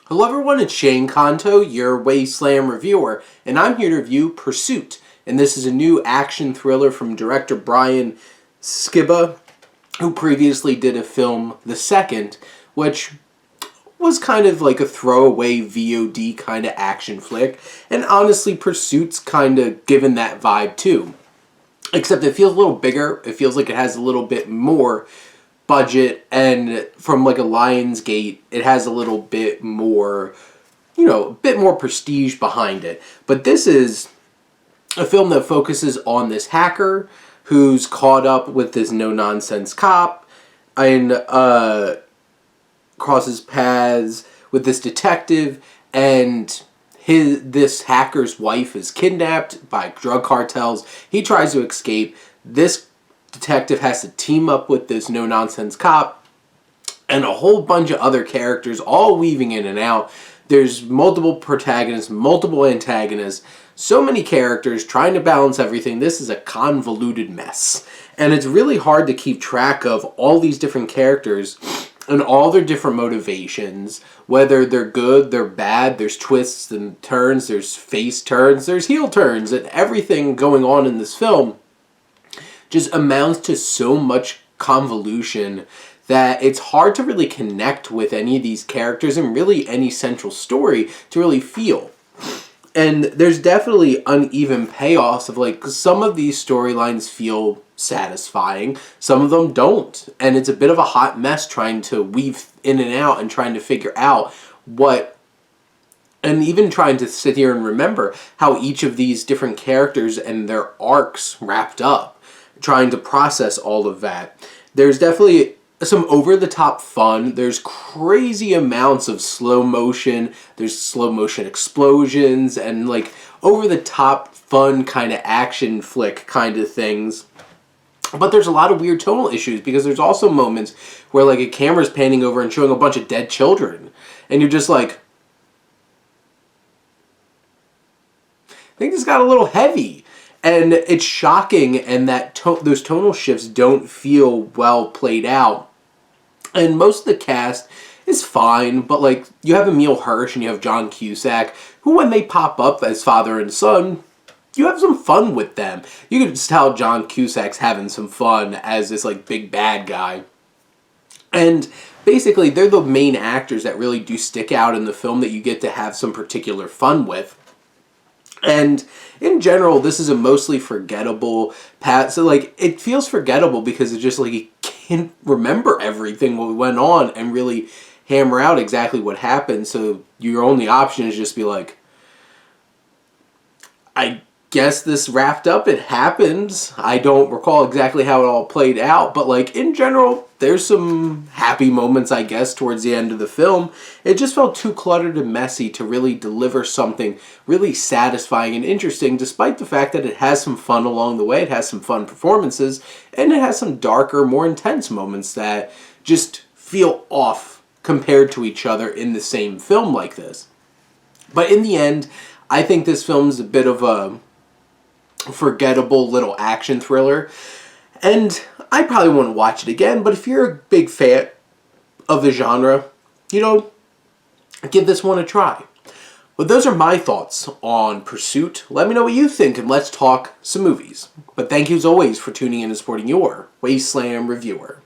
Hello everyone, it's Shane Kanto, your Wasteland reviewer, and I'm here to review Pursuit. And this is a new action thriller from director Brian Skiba, who previously did a film, The Second, which was kind of like a throwaway VOD kind of action flick. And honestly, Pursuit's kind of given that vibe too. Except it feels a little bigger, it feels like it has a little bit more budget, and from like a Lionsgate, it has a little bit more, a bit more prestige behind it. But this is a film that focuses on this hacker who's caught up with this no-nonsense cop and crosses paths with this detective, and this hacker's wife is kidnapped by drug cartels. He tries to escape. This detective has to team up with this no-nonsense cop and a whole bunch of other characters all weaving in and out. There's multiple protagonists, multiple antagonists, so many characters trying to balance everything. This is a convoluted mess. And it's really hard to keep track of all these different characters and all their different motivations, whether they're good, they're bad, there's twists and turns, there's face turns, there's heel turns, and everything going on in this film just amounts to so much convolution that it's hard to really connect with any of these characters and really any central story to really feel. And there's definitely uneven payoffs of like, some of these storylines feel satisfying, some of them don't. And it's a bit of a hot mess trying to weave in and out and trying to figure out and even trying to sit here and remember how each of these different characters and their arcs wrapped up. Trying to process all of that. There's definitely some over-the-top fun. There's crazy amounts of slow motion. There's slow motion explosions and like over-the-top fun kind of action flick kind of things. But there's a lot of weird tonal issues because there's also moments where like a camera's panning over and showing a bunch of dead children. And you're just like, I think this got a little heavy. And it's shocking, and that those tonal shifts don't feel well played out. And most of the cast is fine, but like you have Emile Hirsch and you have John Cusack, who when they pop up as father and son, you have some fun with them. You can just tell John Cusack's having some fun as this like big bad guy. And basically, they're the main actors that really do stick out in the film that you get to have some particular fun with. And in general, this is a mostly forgettable path. So, like, it feels forgettable because it's just, like, you can't remember everything what went on and really hammer out exactly what happened. So, your only option is just be like, I guess this wrapped up. It happened. I don't recall exactly how it all played out. But, like, in general, there's some happy moments, I guess, towards the end of the film. It just felt too cluttered and messy to really deliver something really satisfying and interesting, despite the fact that it has some fun along the way, it has some fun performances, and it has some darker, more intense moments that just feel off compared to each other in the same film like this. But in the end, I think this film's a bit of a forgettable little action thriller, and I probably want to watch it again, but if you're a big fan of the genre, give this one a try. But those are my thoughts on Pursuit. Let me know what you think, and let's talk some movies. But thank you as always for tuning in and supporting your Wasteland reviewer.